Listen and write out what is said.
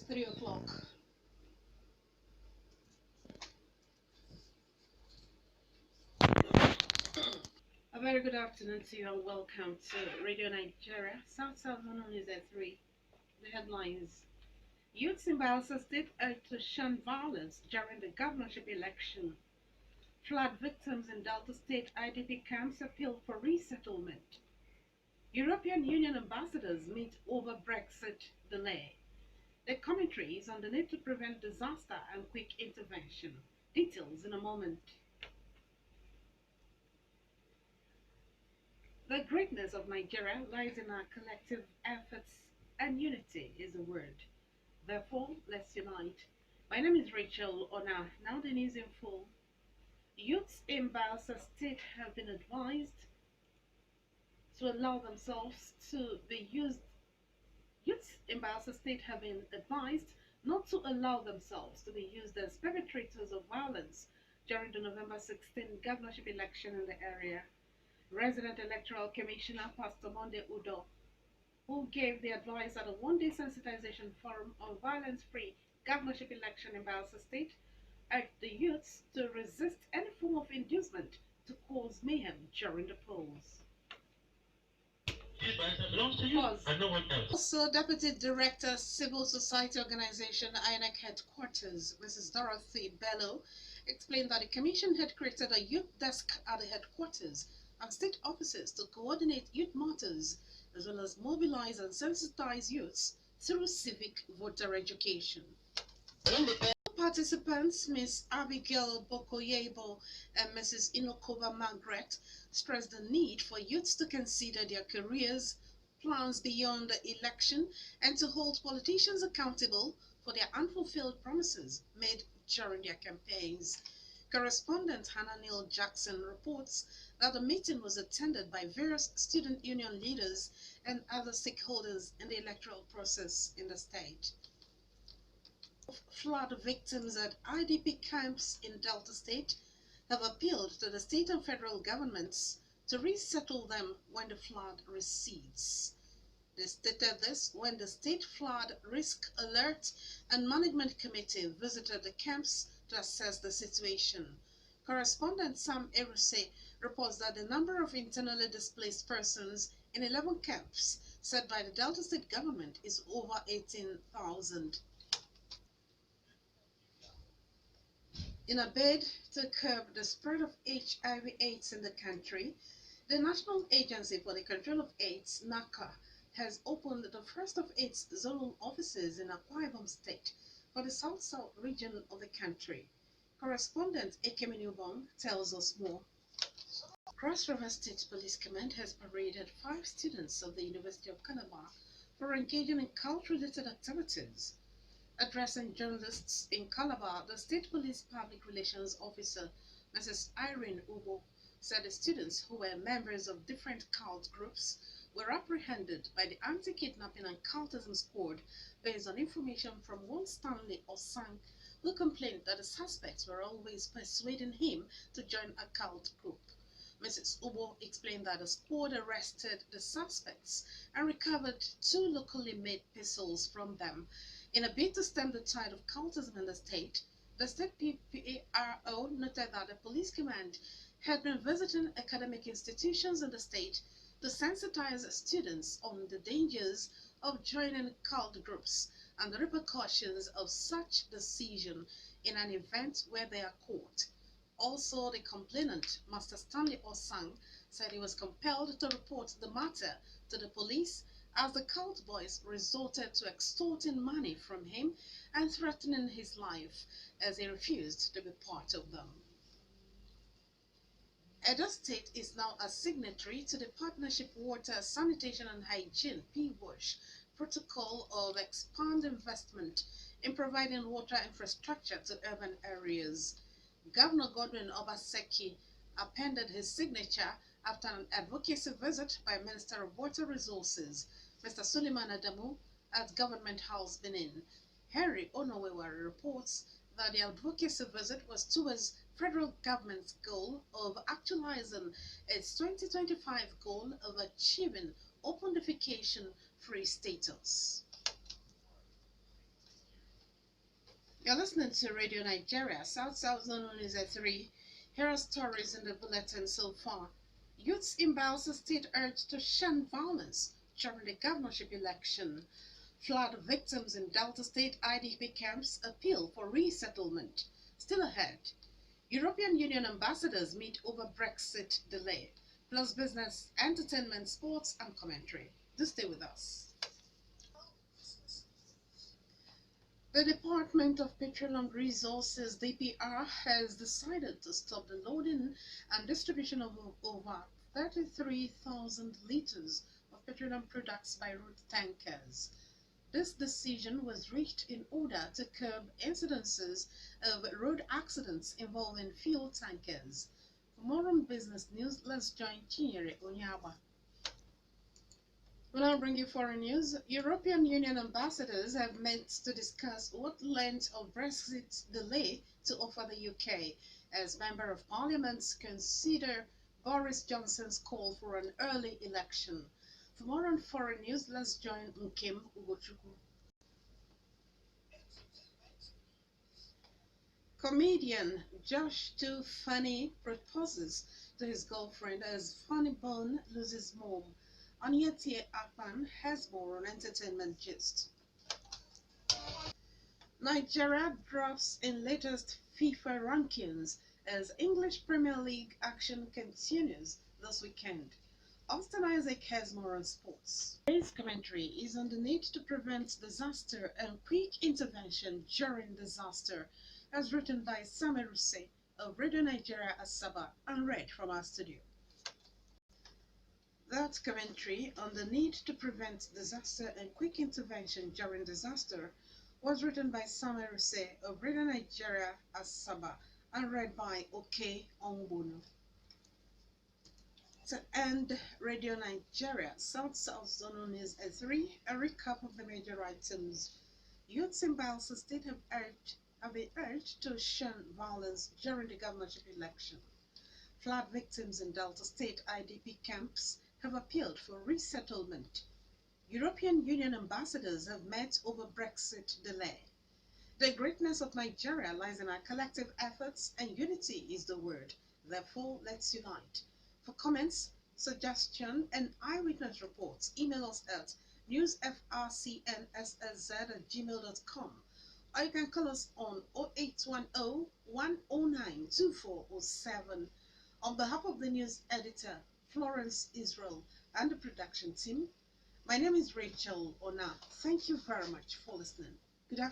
3 o'clock. A very good afternoon to you and welcome to Radio Nigeria, South South News at 3. The headlines: Youths in Bayelsa State urged to shun violence during the governorship election. Flood victims in Delta State IDP camps appeal for resettlement. European Union ambassadors meet over Brexit delay. The commentaries on the need to prevent disaster and quick intervention. Details in a moment. The greatness of Nigeria lies in our collective efforts, and unity is a word. Therefore, let's unite. My name is Rachel ONAH. Now the news in full. Youths in Bayelsa State have been advised to allow themselves to be used. Youths in Bayelsa State have been advised not to allow themselves to be used as perpetrators of violence during the November 16 governorship election in the area. Resident Electoral Commissioner Pastor Monde Udo, who gave the advice at a one-day sensitization forum on violence-free governorship election in Bayelsa State, urged the youths to resist any form of inducement to cause mayhem during the polls. Also, Deputy Director, Civil Society Organization, INEC Headquarters, Mrs. Dorothy Bello, explained that the Commission had created a youth desk at the headquarters and state offices to coordinate youth matters, as well as mobilize and sensitize youths through civic voter education. Participants, Ms. Abigail Bokoyebo and Mrs. Inokova Margaret, stressed the need for youths to consider their careers, plans beyond the election, and to hold politicians accountable for their unfulfilled promises made during their campaigns. Correspondent Hannah Neal Jackson reports that the meeting was attended by various student union leaders and other stakeholders in the electoral process in the state. Flood victims at IDP camps in Delta State have appealed to the state and federal governments to resettle them when the flood recedes. They stated this when the State Flood Risk Alert and Management Committee visited the camps to assess the situation. Correspondent Sam Eruse reports that the number of internally displaced persons in 11 camps set by the Delta State government is over 18,000. In a bid to curb the spread of HIV/AIDS in the country, the National Agency for the Control of AIDS, NACA, has opened the first of its zonal offices in Akwa Ibom State for the South-South region of the country. Correspondent Ekemi Newbong tells us more. Cross River State Police Command has paraded 5 students of the University of Calabar for engaging in cult-related activities. Addressing journalists in Calabar, the State Police Public Relations Officer, Mrs. Irene Ubo, said the students, who were members of different cult groups, were apprehended by the Anti-Kidnapping and Cultism Squad based on information from one Stanley Osang, who complained that the suspects were always persuading him to join a cult group. Mrs. Ubo explained that the squad arrested the suspects and recovered 2 locally made pistols from them. In a bid to stem the tide of cultism in the state, the state PPARO noted that the police command had been visiting academic institutions in the state to sensitize students on the dangers of joining cult groups and the repercussions of such decision in an event where they are caught. Also, the complainant, Master Stanley Osang, said he was compelled to report the matter to the police as the cult boys resorted to extorting money from him and threatening his life as he refused to be part of them. Edo State is now a signatory to the Partnership Water, Sanitation and Hygiene (PWASH) protocol of expand investment in providing water infrastructure to urban areas. Governor Godwin Obaseki appended his signature after an advocacy visit by Minister of Water Resources, Mr. Suleiman Adamu, at Government House, Benin. Henry Onowewari reports that the advocacy visit was towards federal government's goal of actualizing its 2025 goal of achieving open defecation-free status. You're listening to Radio Nigeria, South Zone News at 3. Here are stories in the bulletin so far. Youths in Bayelsa State urged to shun violence during the governorship election. Flood victims in Delta State IDP camps appeal for resettlement. Still ahead. European Union ambassadors meet over Brexit delay. Plus business, entertainment, sports, and commentary. Do stay with us. The Department of Petroleum Resources (DPR) has decided to stop the loading and distribution of over 33,000 liters of petroleum products by road tankers. This decision was reached in order to curb incidences of road accidents involving fuel tankers. For more on business news, let's join Chinyere Onyaba. We'll now bring you foreign news. European Union ambassadors have met to discuss what length of Brexit delay to offer the UK as Member of Parliament consider Boris Johnson's call for an early election. For more on foreign news, let's join Nkem Ugochukwu. Comedian Josh Too Funny proposes to his girlfriend as Funny Bone loses mom. Onyete Akpan has more on entertainment gist. Nigeria drops in latest FIFA rankings as English Premier League action continues this weekend. Austin Isaac has more on sports. Today's commentary is on the need to prevent disaster and quick intervention during disaster, as written by Samuel Ruse of Radio Nigeria Asaba and read from our studio. That commentary on the need to prevent disaster and quick intervention during disaster was written by Samuel Ruse of Radio Nigeria Asaba and read by Oke Ongbunu. To end Radio Nigeria South Zone News at 3, a recap of the major items. Youths in Bayelsa State have been urged to shun violence during the governorship election. Flood victims in Delta State IDP camps have appealed for resettlement. European Union ambassadors have met over Brexit delay. The greatness of Nigeria lies in our collective efforts, and unity is the word. Therefore, let's unite. For comments, suggestions, and eyewitness reports, email us at newsfrcnssz@gmail.com, or you can call us on 0810 109 2407. On behalf of the news editor, Florence Israel, and the production team, my name is Rachel ONAH. Thank you very much for listening. Good afternoon.